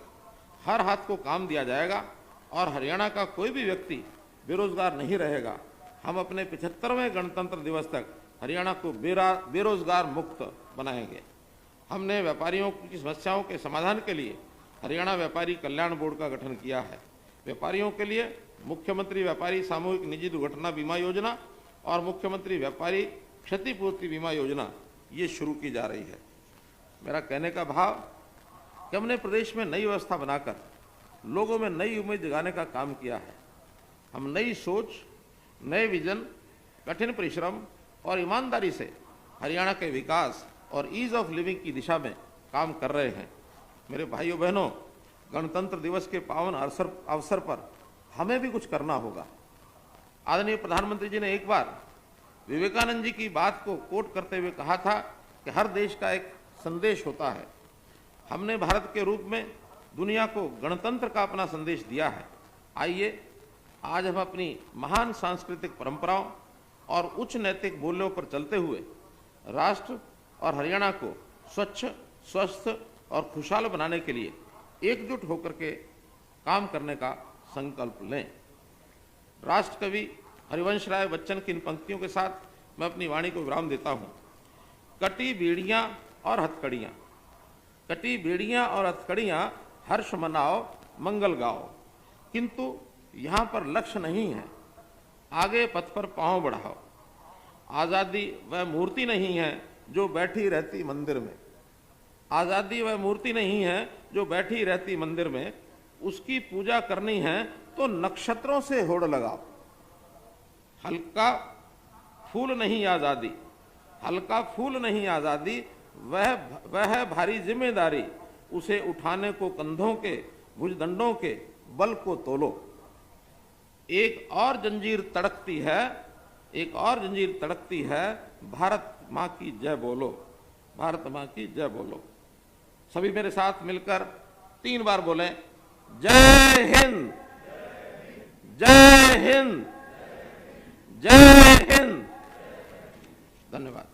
हर हाथ को काम दिया जाएगा और हरियाणा का कोई भी व्यक्ति बेरोजगार नहीं रहेगा। हम अपने 75वें गणतंत्र दिवस तक हरियाणा को बेरोजगार मुक्त बनाएंगे। हमने व्यापारियों की समस्याओं के समाधान के लिए हरियाणा व्यापारी कल्याण बोर्ड का गठन किया है। व्यापारियों के लिए मुख्यमंत्री व्यापारी सामूहिक निजी दुर्घटना बीमा योजना और मुख्यमंत्री व्यापारी क्षतिपूर्ति बीमा योजना ये शुरू की जा रही है। मेरा कहने का भाव कि हमने प्रदेश में नई व्यवस्था बनाकर लोगों में नई उम्मीद जगाने का काम किया है। हम नई सोच, नए विजन, कठिन परिश्रम और ईमानदारी से हरियाणा के विकास और ईज ऑफ लिविंग की दिशा में काम कर रहे हैं। मेरे भाइयों बहनों, गणतंत्र दिवस के पावन अवसर पर हमें भी कुछ करना होगा। आदरणीय प्रधानमंत्री जी ने एक बार विवेकानंद जी की बात को कोट करते हुए कहा था कि हर देश का एक संदेश होता है। हमने भारत के रूप में दुनिया को गणतंत्र का अपना संदेश दिया है। आइए आज हम अपनी महान सांस्कृतिक परंपराओं और उच्च नैतिक मूल्यों पर चलते हुए राष्ट्र और हरियाणा को स्वच्छ, स्वस्थ और खुशहाल बनाने के लिए एकजुट होकर के काम करने का संकल्प लें। राष्ट्र कवि हरिवंश राय बच्चन की इन पंक्तियों के साथ मैं अपनी वाणी को विराम देता हूं। कटी बीड़ियां और हथकड़ियां, कटी बीड़ियां और हथकड़ियां, हर्ष मनाओ, मंगल गाओ। किंतु यहां पर लक्ष्य नहीं है, आगे पथ पर पांव बढ़ाओ। आजादी वह मूर्ति नहीं है जो बैठी रहती मंदिर में। आजादी वह मूर्ति नहीं है जो बैठी रहती मंदिर में। उसकी पूजा करनी है तो नक्षत्रों से होड़ लगाओ। हल्का फूल नहीं आजादी, हल्का फूल नहीं आजादी, वह है भारी जिम्मेदारी। उसे उठाने को कंधों के भुजदंडों के बल को तोलो। एक और जंजीर तड़कती है, एक और जंजीर तड़कती है, भारत मां की जय बोलो, भारत मां की जय बोलो। सभी मेरे साथ मिलकर 3 बार बोलें, जय हिंद, जय हिंद, जय हिंद। धन्यवाद।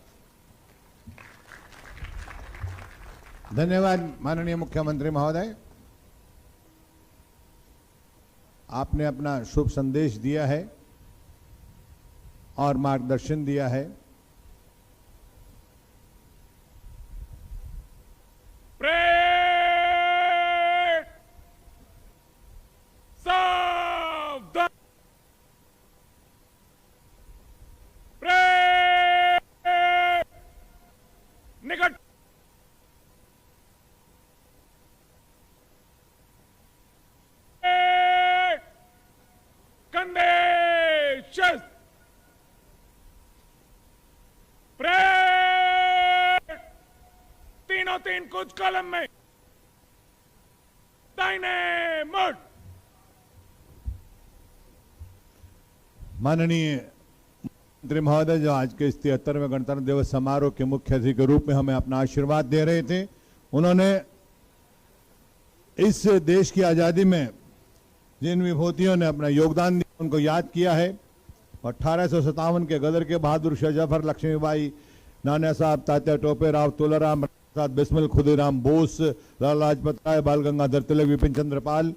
धन्यवाद माननीय मुख्यमंत्री महोदय, आपने अपना शुभ संदेश दिया है और मार्गदर्शन दिया है। सावधान, निकट, कंधे, शस्त्र, तीनों 3 कुछ कॉलम में, दाहिने मुड़। माननीय मंत्री महोदय, जो आज के इस 73वें गणतंत्र दिवस समारोह के मुख्य अतिथि के रूप में हमें अपना आशीर्वाद दे रहे थे, उन्होंने इस देश की आजादी में जिन विभूतियों ने अपना योगदान दिया उनको याद किया है। 1857 के गदर के बहादुर शाह जफर, लक्ष्मीबाई, नाना साहब, तात्या टोपे राव, तुलाराम प्रसाद बिस्मिल, खुदीराम बोस, लाला लाजपत राय, बाल गंगाधर तिलक, विपिन चंद्र पाल,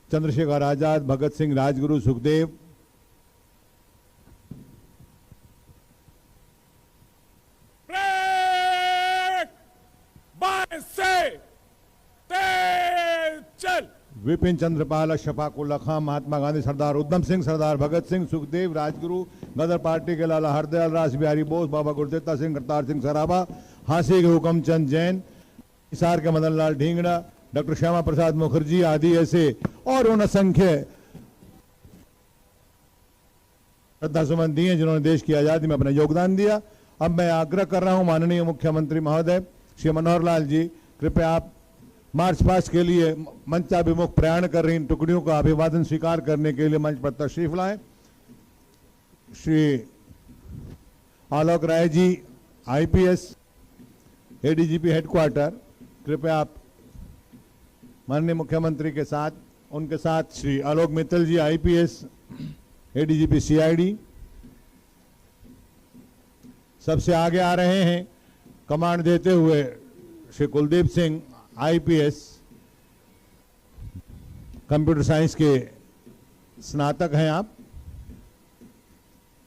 चंद्रशेखर आजाद, भगत सिंह, राजगुरु, सुखदेव, विपिन चंद्रपाल, अशफाक उल्ला खां, महात्मा गांधी, सरदार उधम सिंह, सरदार भगत सिंह, सुखदेव, राजगुरु, गदर पार्टी के लाला हरदयाल, रास बिहारी बोस, बाबा गुरदित्ता सिंह, करतार सिंह सराभा, हांसी के हुकमचंद जैन, हिसार के मदन लाल ढींगड़ा, डॉक्टर श्यामा प्रसाद मुखर्जी आदि ऐसे और उन असंख्य श्रद्धा सुमन दिए जिन्होंने देश की आजादी में अपना योगदान दिया। अब मैं आग्रह कर रहा हूं माननीय मुख्यमंत्री महोदय श्री मनोहर लाल जी, कृपया आप मार्च पास्ट के लिए मंचाभिमुख प्रयाण कर रही इन टुकड़ियों का अभिवादन स्वीकार करने के लिए मंच पर तशरीफ लाएं। Shri Alok Rai ji, IPS, ADGP headquarter, कृपया आप माननीय मुख्यमंत्री के साथ, उनके साथ श्री आलोक मित्तल जी, आईपीएस, एडीजीपी सीआईडी, सबसे आगे आ रहे हैं कमांड देते हुए Shri Kuldeep Singh, IPS, computer science के स्नातक हैं आप।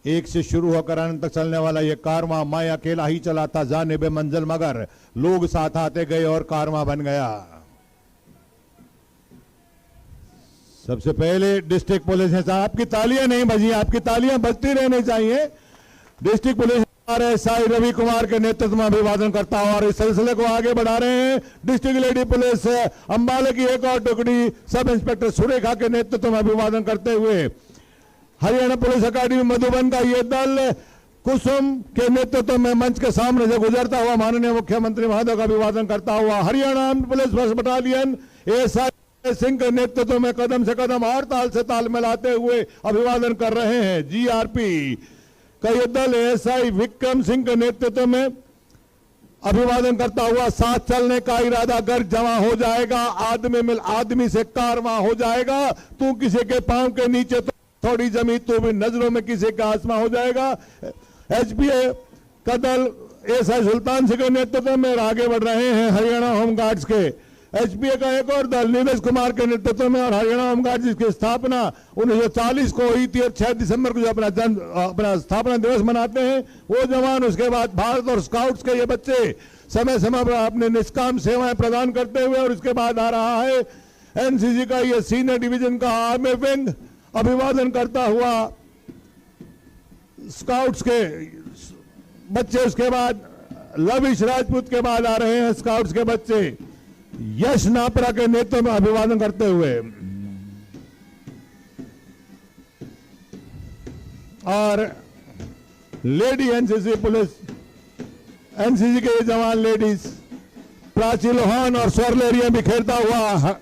एक से शुरू होकर अंत तक चलने वाला ये कारवां मैं अकेला ही चला था जानिबे मंजिल, मगर लोग साथ आते गए और कारवां बन गया। सबसे पहले डिस्ट्रिक्ट पुलिस है साहब, आपकी तालियां नहीं बजी, आपकी तालियां बजती रहनी चाहिए। District police SI Ravi Kumar के नेतृत्व में अभिवादन करता हूं और इस सिलसिले को आगे बढ़ा रहे हैं डिस्ट्रिक्ट लेडी पुलिस अंबाला की एक और टुकड़ी सब इंस्पेक्टर सुरेखा के नेतृत्व में अभिवादन करते हुए हरियाणा पुलिस अकादमी मधुबन का ये दल कुसुम के नेतृत्व में मंच के सामने से गुजरता हुआ माननीय मुख्यमंत्री महोदय का अभिवादन करता हुआ Haryana police first battalion SI Singh के नेतृत्व में कदम से कदम और ताल से ताल मिलाते हुए अभिवादन कर रहे हैं जीआरपी का ये दल एसआई विक्रम सिंह के नेतृत्व में अभिवादन करता हुआ साथ चलने का इरादा अगर जमा हो जाएगा, आदमी से कारवां हो जाएगा, तू किसी के पांव के नीचे तो थोड़ी जमीन, तू भी नजरों में किसी का आसमां हो जाएगा। एचपीए का दल एसआई सुल्तान सिंह के नेतृत्व में आगे बढ़ रहे हैं हरियाणा होमगार्ड्स के। एचपीए का एक और दल नीरज कुमार के नेतृत्व में और हरियाणा होमगार्ड जिसकी स्थापना 1940 को हुई थी और 6 दिसंबर को जो अपना स्थापना दिवस मनाते हैं वो जवान, उसके बाद भारत और स्काउट्स के ये बच्चे समय समय पर अपने निष्काम सेवाएं प्रदान करते हुए, और उसके बाद आ रहा है एनसीसी का ये सीनियर डिवीजन का आर्मी विंग अभिवादन करता हुआ स्काउट्स के बच्चे, उसके बाद लविश राजपूत के बाद आ रहे हैं स्काउट्स के बच्चे यश नापरा के नेतृत्व में अभिवादन करते हुए, और लेडी एनसीसी पुलिस एनसीसी के जवान लेडीज प्राची लोहान और स्वरलेरिया बिखेरता हुआ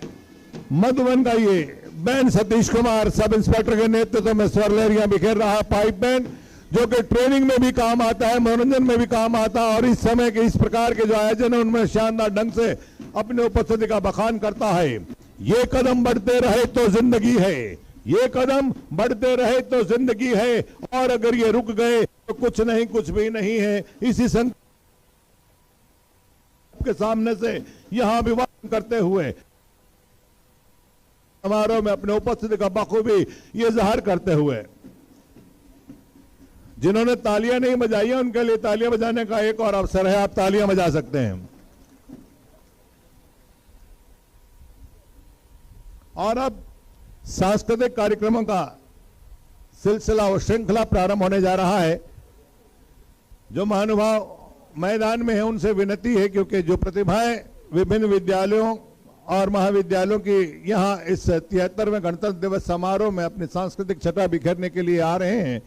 मधुबन का ये band Satish Kumar sub inspector के नेतृत्व में स्वरलेरिया बिखेर रहा पाइप बैंड, जो कि ट्रेनिंग में भी काम आता है, मनोरंजन में भी काम आता है, और इस समय के इस प्रकार के जो आयोजन है उनमें शानदार ढंग से अपने उपस्थिति का बखान करता है। ये कदम बढ़ते रहे तो जिंदगी है, ये कदम बढ़ते रहे तो जिंदगी है, और अगर ये रुक गए तो कुछ नहीं, कुछ भी नहीं है। इसी संकल्प के सामने से यहां अभिवादन करते हुए समारोह में अपने उपस्थिति का बखूबी ये जाहिर करते हुए जिन्होंने तालियां नहीं बजाई है उनके लिए तालियां बजाने का एक और अवसर है, आप तालियां बजा सकते हैं। और अब सांस्कृतिक कार्यक्रमों का सिलसिला और श्रृंखला प्रारंभ होने जा रहा है। जो महानुभाव मैदान में है उनसे विनती है, क्योंकि जो प्रतिभाएं विभिन्न विद्यालयों और महाविद्यालयों की यहां इस 73वें गणतंत्र दिवस समारोह में अपनी सांस्कृतिक छटा बिखेरने के लिए आ रहे हैं,